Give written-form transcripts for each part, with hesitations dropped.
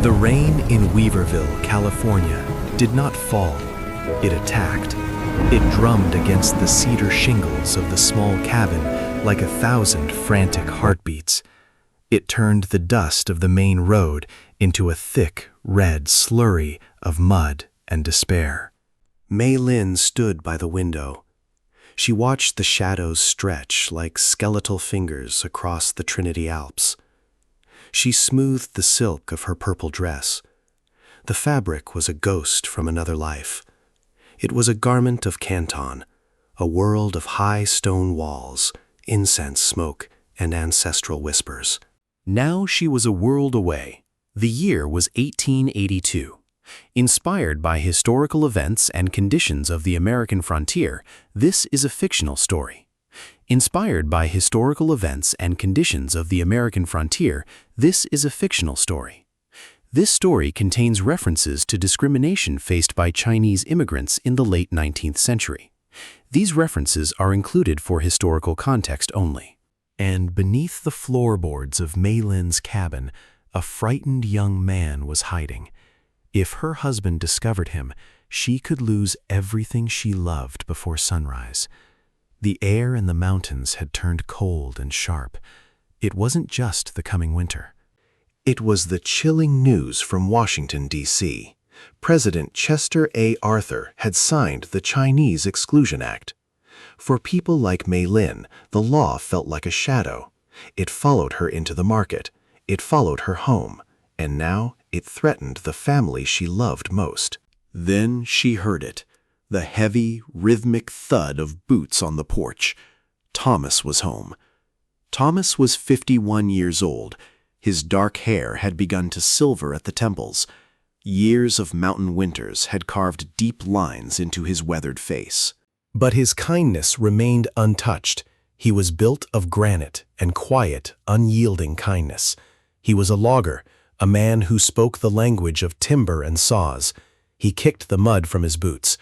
The rain in Weaverville, California, did not fall. It attacked. It drummed against the cedar shingles of the small cabin like 1,000 frantic heartbeats. It turned the dust of the main road into a thick, red slurry of mud and despair. Mei Lin stood by the window. She watched the shadows stretch like skeletal fingers across the Trinity Alps. She smoothed the silk of her purple dress. The fabric was a ghost from another life. It was a garment of Canton, a world of high stone walls, incense smoke, and ancestral whispers. Now she was a world away. The year was 1882. Inspired by historical events and conditions of the American frontier, this is a fictional story. Inspired by historical events and conditions of the American frontier, this is a fictional story. This story contains references to discrimination faced by Chinese immigrants in the late 19th century. These references are included for historical context only. And beneath the floorboards of Mei Lin's cabin, a frightened young man was hiding. If her husband discovered him, she could lose everything she loved before sunrise. The air in the mountains had turned cold and sharp. It wasn't just the coming winter. It was the chilling news from Washington, D.C. President Chester A. Arthur had signed the Chinese Exclusion Act. For people like Mei Lin, the law felt like a shadow. It followed her into the market. It followed her home. And now it threatened the family she loved most. Then she heard it. The heavy, rhythmic thud of boots on the porch. Thomas was home. Thomas was 51 years old. His dark hair had begun to silver at the temples. Years of mountain winters had carved deep lines into his weathered face. But his kindness remained untouched. He was built of granite and quiet, unyielding kindness. He was a logger, a man who spoke the language of timber and saws. He kicked the mud from his boots.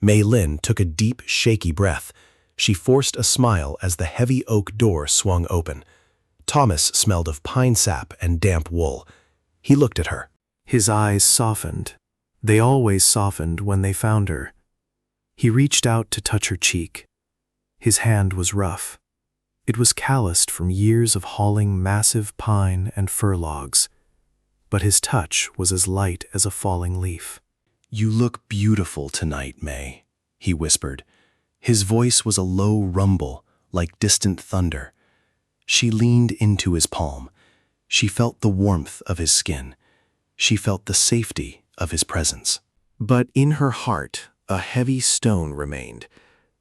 Mei Lin took a deep, shaky breath. She forced a smile as the heavy oak door swung open. Thomas smelled of pine sap and damp wool. He looked at her. His eyes softened. They always softened when they found her. He reached out to touch her cheek. His hand was rough. It was calloused from years of hauling massive pine and fir logs. But his touch was as light as a falling leaf. "You look beautiful tonight, May," he whispered. His voice was a low rumble, like distant thunder. She leaned into his palm. She felt the warmth of his skin. She felt the safety of his presence. But in her heart, a heavy stone remained.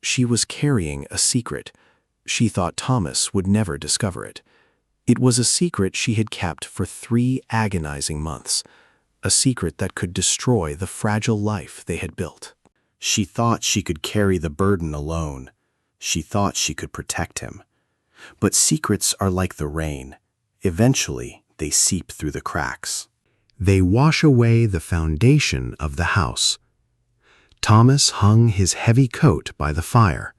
She was carrying a secret. She thought Thomas would never discover it. It was a secret she had kept for 3 agonizing months. A secret that could destroy the fragile life they had built. She thought she could carry the burden alone. She thought she could protect him. But secrets are like the rain. Eventually, they seep through the cracks. They wash away the foundation of the house. Thomas hung his heavy coat by the fire.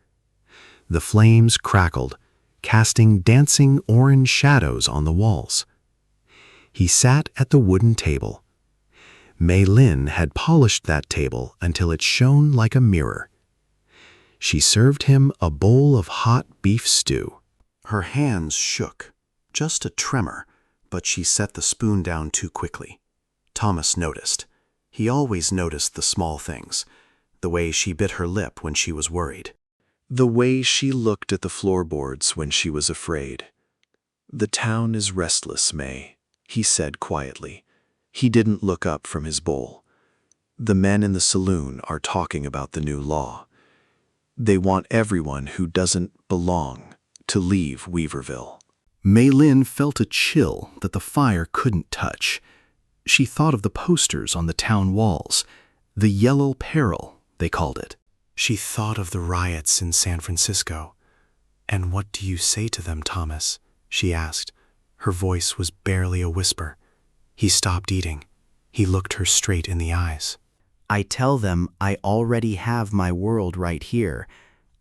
The flames crackled, casting dancing orange shadows on the walls. He sat at the wooden table. Mei Lin had polished that table until it shone like a mirror. She served him a bowl of hot beef stew. Her hands shook, just a tremor, but she set the spoon down too quickly. Thomas noticed. He always noticed the small things, the way she bit her lip when she was worried, the way she looked at the floorboards when she was afraid. "The town is restless, May," he said quietly. He didn't look up from his bowl. "The men in the saloon are talking about the new law. They want everyone who doesn't belong to leave Weaverville." Mei Lin felt a chill that the fire couldn't touch. She thought of the posters on the town walls, the yellow peril, they called it. She thought of the riots in San Francisco. "And what do you say to them, Thomas?" she asked. Her voice was barely a whisper. He stopped eating. He looked her straight in the eyes. "I tell them I already have my world right here.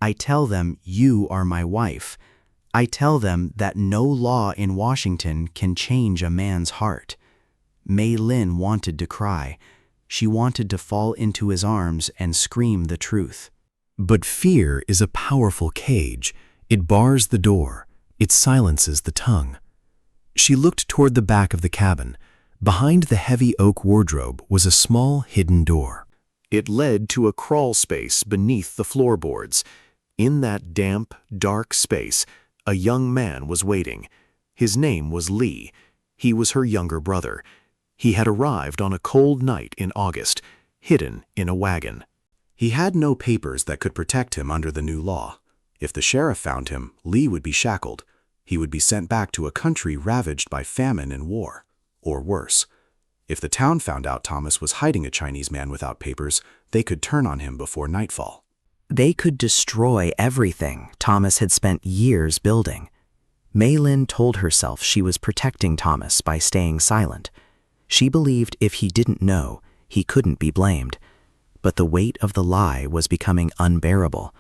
I tell them you are my wife. I tell them that no law in Washington can change a man's heart." Mei Lin wanted to cry. She wanted to fall into his arms and scream the truth. But fear is a powerful cage. It bars the door. It silences the tongue. She looked toward the back of the cabin. Behind the heavy oak wardrobe was a small hidden door. It led to a crawl space beneath the floorboards. In that damp, dark space, a young man was waiting. His name was Lee. He was her younger brother. He had arrived on a cold night in August, hidden in a wagon. He had no papers that could protect him under the new law. If the sheriff found him, Lee would be shackled. He would be sent back to a country ravaged by famine and war. Or worse. If the town found out Thomas was hiding a Chinese man without papers, they could turn on him before nightfall. They could destroy everything Thomas had spent years building. Mei Lin told herself she was protecting Thomas by staying silent. She believed if he didn't know, he couldn't be blamed. But the weight of the lie was becoming unbearable.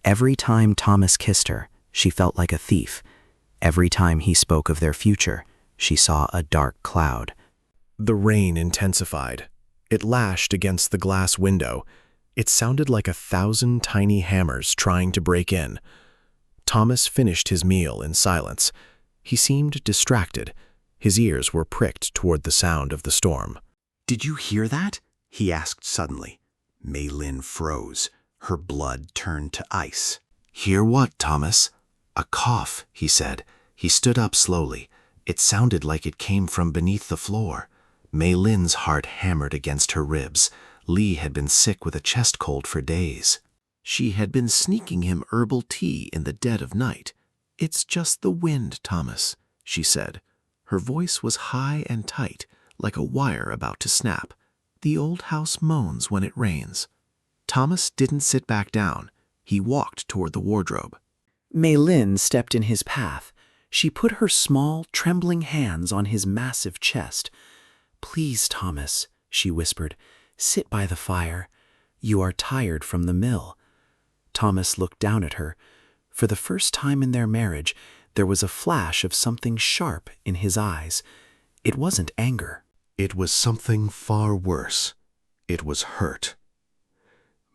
Every time Thomas kissed her, she felt like a thief. Every time he spoke of their future, she saw a dark cloud. The rain intensified. It lashed against the glass window. It sounded like 1,000 tiny hammers trying to break in. Thomas finished his meal in silence. He seemed distracted. His ears were pricked toward the sound of the storm. "Did you hear that?" he asked suddenly. Mei Lin froze. Her blood turned to ice. "Hear what, Thomas?" "A cough," he said. He stood up slowly. It sounded like it came from beneath the floor. Mei Lin's heart hammered against her ribs. Lee had been sick with a chest cold for days. She had been sneaking him herbal tea in the dead of night. "It's just the wind, Thomas," she said. Her voice was high and tight, like a wire about to snap. "The old house moans when it rains." Thomas didn't sit back down. He walked toward the wardrobe. Mei Lin stepped in his path. She put her small, trembling hands on his massive chest. "Please, Thomas," she whispered, "sit by the fire. You are tired from the mill." Thomas looked down at her. For the first time in their marriage, there was a flash of something sharp in his eyes. It wasn't anger. It was something far worse. It was hurt.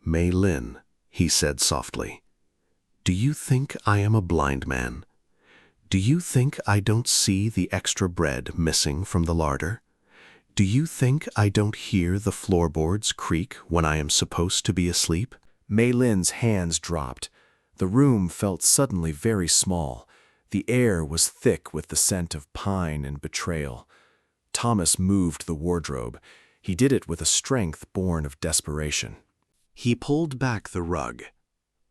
"Mei Lin," he said softly, "do you think I am a blind man? Do you think I don't see the extra bread missing from the larder? Do you think I don't hear the floorboards creak when I am supposed to be asleep?" Mei Lin's hands dropped. The room felt suddenly very small. The air was thick with the scent of pine and betrayal. Thomas moved the wardrobe. He did it with a strength born of desperation. He pulled back the rug.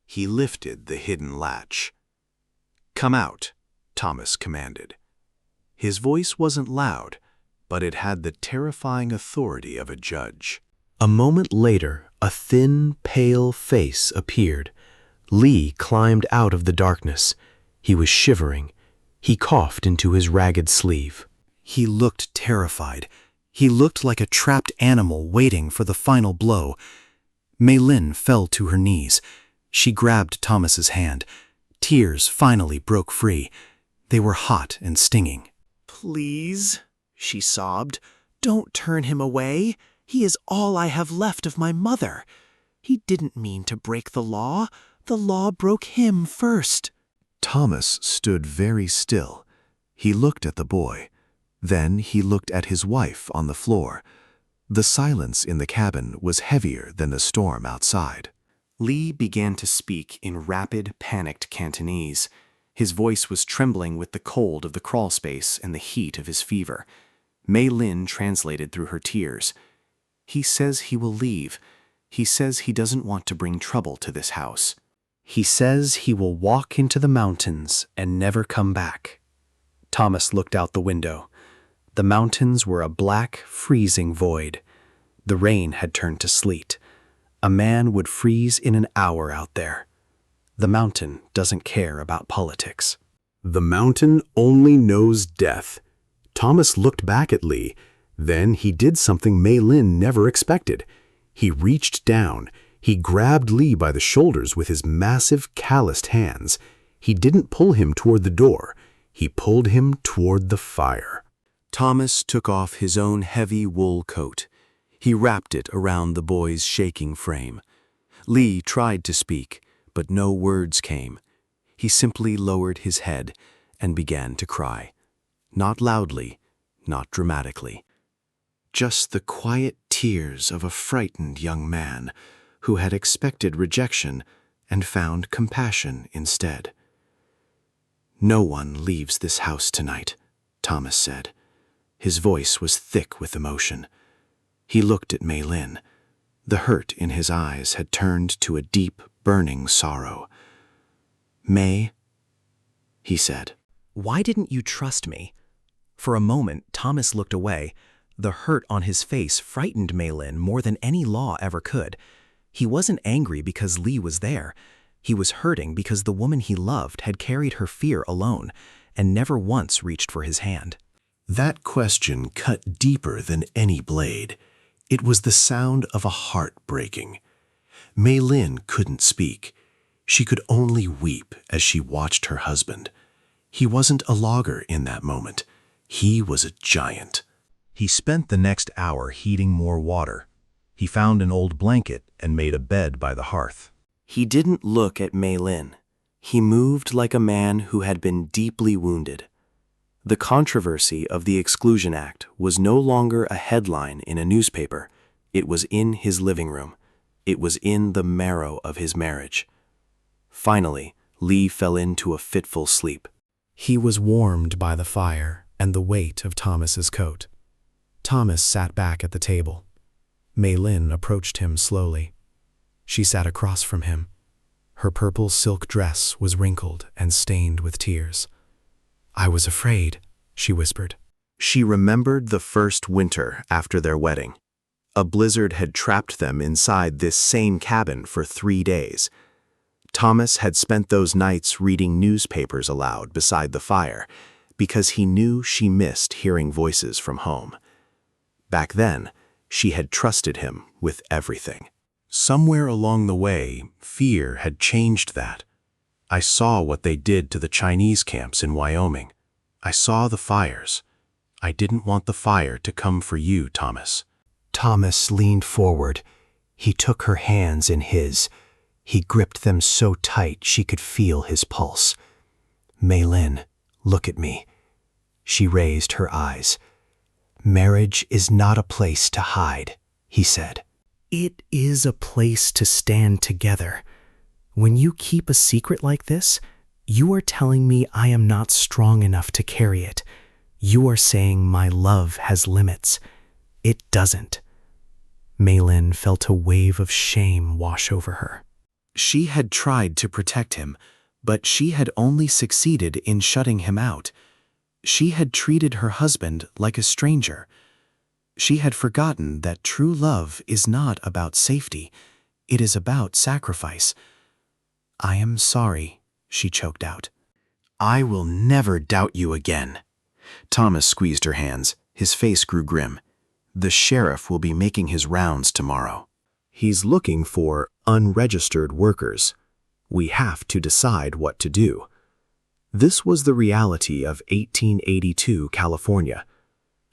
He lifted the hidden latch. "Come out," Thomas commanded. His voice wasn't loud, but it had the terrifying authority of a judge. A moment later, a thin, pale face appeared. Lee climbed out of the darkness. He was shivering. He coughed into his ragged sleeve. He looked terrified. He looked like a trapped animal waiting for the final blow. Mei Lin fell to her knees. She grabbed Thomas's hand. Tears finally broke free. They were hot and stinging. "Please," she sobbed, "don't turn him away. He is all I have left of my mother. He didn't mean to break the law. The law broke him first." Thomas stood very still. He looked at the boy. Then he looked at his wife on the floor. The silence in the cabin was heavier than the storm outside. Lee began to speak in rapid, panicked Cantonese. His voice was trembling with the cold of the crawl space and the heat of his fever. Mei Lin translated through her tears. "He says he will leave. He says he doesn't want to bring trouble to this house. He says he will walk into the mountains and never come back." Thomas looked out the window. The mountains were a black, freezing void. The rain had turned to sleet. A man would freeze in an hour out there. The mountain doesn't care about politics. The mountain only knows death. Thomas looked back at Lee. Then he did something Mei Lin never expected. He reached down. He grabbed Lee by the shoulders with his massive, calloused hands. He didn't pull him toward the door. He pulled him toward the fire. Thomas took off his own heavy wool coat. He wrapped it around the boy's shaking frame. Lee tried to speak, but no words came. He simply lowered his head and began to cry. Not loudly, not dramatically. Just the quiet tears of a frightened young man who had expected rejection and found compassion instead. "No one leaves this house tonight," Thomas said. His voice was thick with emotion. He looked at Mei Lin. The hurt in his eyes had turned to a deep, burning sorrow. "Mei," he said. "Why didn't you trust me?" For a moment, Thomas looked away. The hurt on his face frightened Mei Lin more than any law ever could. He wasn't angry because Lee was there. He was hurting because the woman he loved had carried her fear alone and never once reached for his hand. That question cut deeper than any blade. It was the sound of a heart breaking. Mei Lin couldn't speak. She could only weep as she watched her husband. He wasn't a logger in that moment. He was a giant. He spent the next hour heating more water. He found an old blanket and made a bed by the hearth. He didn't look at Mei Lin. He moved like a man who had been deeply wounded. The controversy of the Exclusion Act was no longer a headline in a newspaper. It was in his living room. It was in the marrow of his marriage. Finally, Lee fell into a fitful sleep. He was warmed by the fire and the weight of Thomas's coat. Thomas sat back at the table. Mei Lin approached him slowly. She sat across from him. Her purple silk dress was wrinkled and stained with tears. "I was afraid," she whispered. She remembered the first winter after their wedding. A blizzard had trapped them inside this same cabin for 3 days. Thomas had spent those nights reading newspapers aloud beside the fire because he knew she missed hearing voices from home. Back then, she had trusted him with everything. Somewhere along the way, fear had changed that. "I saw what they did to the Chinese camps in Wyoming. I saw the fires. I didn't want the fire to come for you, Thomas." Thomas leaned forward. He took her hands in his. He gripped them so tight she could feel his pulse. "Mei Lin, look at me." She raised her eyes. "Marriage is not a place to hide," he said. "It is a place to stand together. When you keep a secret like this, you are telling me I am not strong enough to carry it. You are saying my love has limits. It doesn't." Mei Lin felt a wave of shame wash over her. She had tried to protect him, but she had only succeeded in shutting him out. She had treated her husband like a stranger. She had forgotten that true love is not about safety. It is about sacrifice. "I am sorry," she choked out. "I will never doubt you again." Thomas squeezed her hands. His face grew grim. "The sheriff will be making his rounds tomorrow. He's looking for unregistered workers. We have to decide what to do." This was the reality of 1882 California.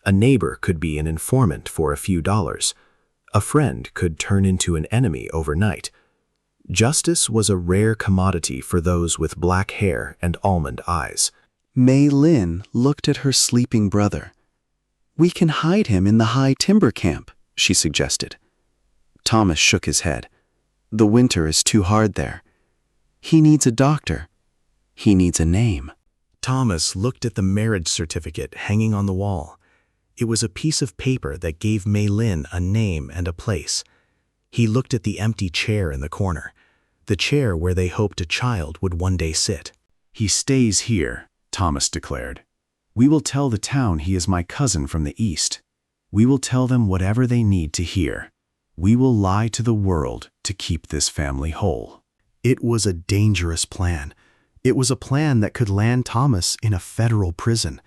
A neighbor could be an informant for a few dollars. A friend could turn into an enemy overnight. Justice was a rare commodity for those with black hair and almond eyes. Mei Lin looked at her sleeping brother. "We can hide him in the high timber camp," she suggested. Thomas shook his head. "The winter is too hard there. He needs a doctor. He needs a name." Thomas looked at the marriage certificate hanging on the wall. It was a piece of paper that gave Mei Lin a name and a place. He looked at the empty chair in the corner, the chair where they hoped a child would one day sit. "He stays here," Thomas declared. "We will tell the town he is my cousin from the East. We will tell them whatever they need to hear. We will lie to the world to keep this family whole." It was a dangerous plan. It was a plan that could land Thomas in a federal prison.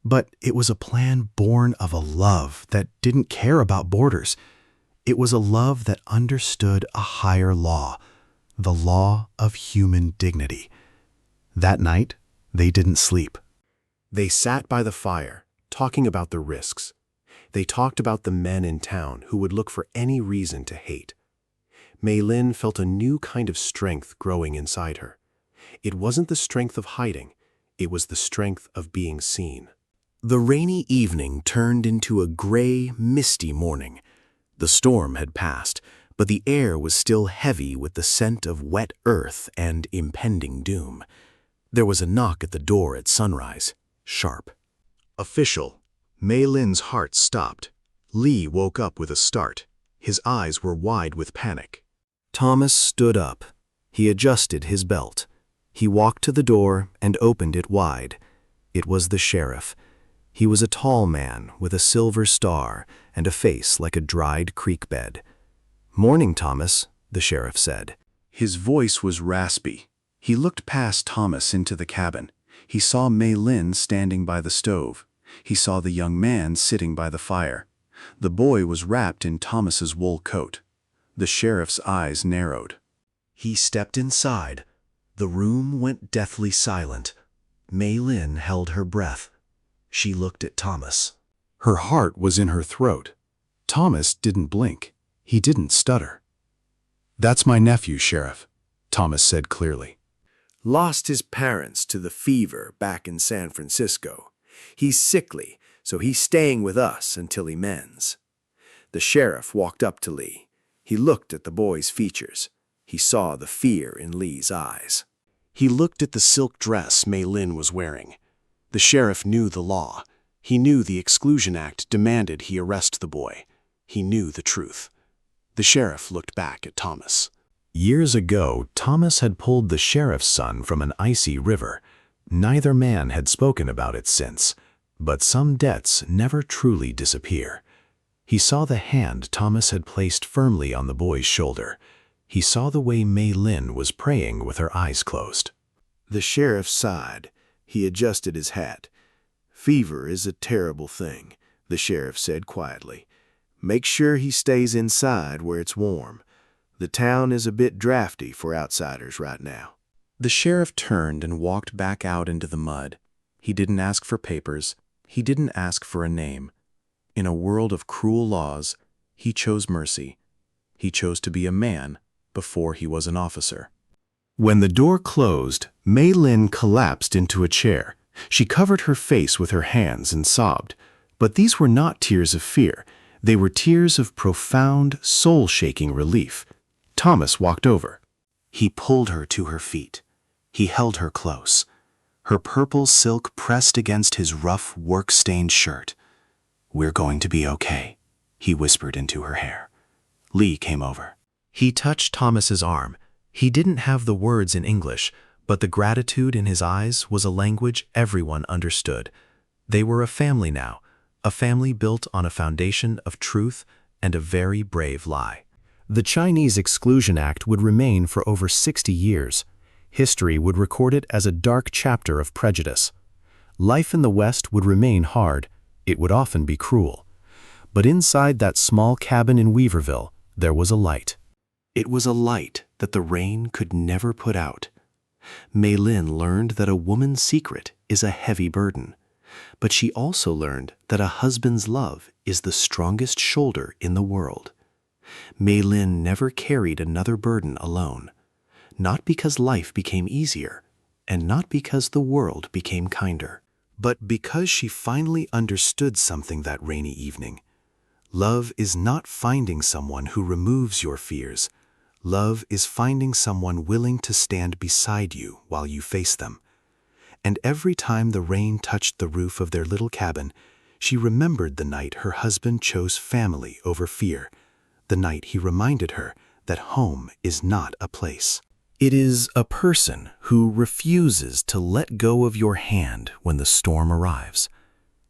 But it was a plan born of a love that didn't care about borders. It was a love that understood a higher law, the law of human dignity. That night, they didn't sleep. They sat by the fire, talking about the risks. They talked about the men in town who would look for any reason to hate. Mei Lin felt a new kind of strength growing inside her. It wasn't the strength of hiding, it was the strength of being seen. The rainy evening turned into a gray, misty morning. The storm had passed, but the air was still heavy with the scent of wet earth and impending doom. There was a knock at the door at sunrise, sharp. Official. Mei Lin's heart stopped. Li woke up with a start. His eyes were wide with panic. Thomas stood up. He adjusted his belt. He walked to the door and opened it wide. It was the sheriff. He was a tall man with a silver star and a face like a dried creek bed. "Morning, Thomas," the sheriff said. His voice was raspy. He looked past Thomas into the cabin. He saw Mei Lin standing by the stove. He saw the young man sitting by the fire. The boy was wrapped in Thomas's wool coat. The sheriff's eyes narrowed. He stepped inside. The room went deathly silent. Mei Lin held her breath. She looked at Thomas. Her heart was in her throat. Thomas didn't blink. He didn't stutter. "That's my nephew, Sheriff," Thomas said clearly. "Lost his parents to the fever back in San Francisco. He's sickly, so he's staying with us until he mends." The sheriff walked up to Li. He looked at the boy's features. He saw the fear in Li's eyes. He looked at the silk dress Mei Lin was wearing. The sheriff knew the law. He knew the Exclusion Act demanded he arrest the boy. He knew the truth. The sheriff looked back at Thomas. Years ago, Thomas had pulled the sheriff's son from an icy river. Neither man had spoken about it since, but some debts never truly disappear. He saw the hand Thomas had placed firmly on the boy's shoulder. He saw the way Mei Lin was praying with her eyes closed. The sheriff sighed. He adjusted his hat. "Fever is a terrible thing," the sheriff said quietly. "Make sure he stays inside where it's warm. The town is a bit drafty for outsiders right now." The sheriff turned and walked back out into the mud. He didn't ask for papers. He didn't ask for a name. In a world of cruel laws, he chose mercy. He chose to be a man before he was an officer. When the door closed, Mei Lin collapsed into a chair. She covered her face with her hands and sobbed. But these were not tears of fear. They were tears of profound, soul-shaking relief. Thomas walked over. He pulled her to her feet. He held her close. Her purple silk pressed against his rough, work-stained shirt. "We're going to be okay," he whispered into her hair. Li came over. He touched Thomas's arm. He didn't have the words in English, but the gratitude in his eyes was a language everyone understood. They were a family now, a family built on a foundation of truth and a very brave lie. The Chinese Exclusion Act would remain for over 60 years. History would record it as a dark chapter of prejudice. Life in the West would remain hard. It would often be cruel. But inside that small cabin in Weaverville, there was a light. It was a light that the rain could never put out. Mei Lin learned that a woman's secret is a heavy burden, but she also learned that a husband's love is the strongest shoulder in the world. Mei Lin never carried another burden alone, not because life became easier, and not because the world became kinder, but because she finally understood something that rainy evening. Love is not finding someone who removes your fears. Love is finding someone willing to stand beside you while you face them. And every time the rain touched the roof of their little cabin, she remembered the night her husband chose family over fear, the night he reminded her that home is not a place. It is a person who refuses to let go of your hand when the storm arrives.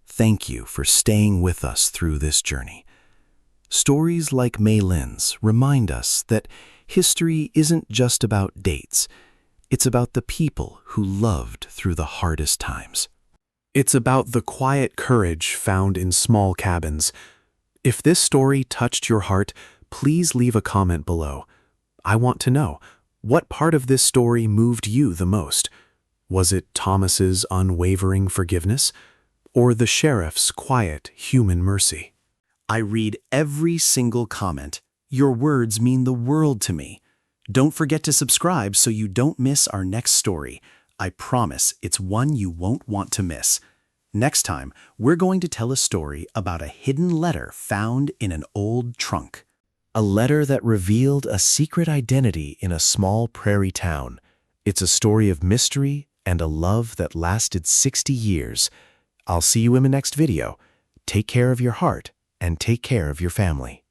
Thank you for staying with us through this journey. Stories like Mei Lin's remind us that history isn't just about dates. It's about the people who loved through the hardest times. It's about the quiet courage found in small cabins. If this story touched your heart, please leave a comment below. I want to know, what part of this story moved you the most? Was it Thomas's unwavering forgiveness? or the sheriff's quiet human mercy. I read every single comment. Your words mean the world to me. Don't forget to subscribe so you don't miss our next story. I promise it's one you won't want to miss. Next time, we're going to tell a story about a hidden letter found in an old trunk. A letter that revealed a secret identity in a small prairie town. It's a story of mystery and a love that lasted 60 years. I'll see you in the next video. Take care of your heart and take care of your family.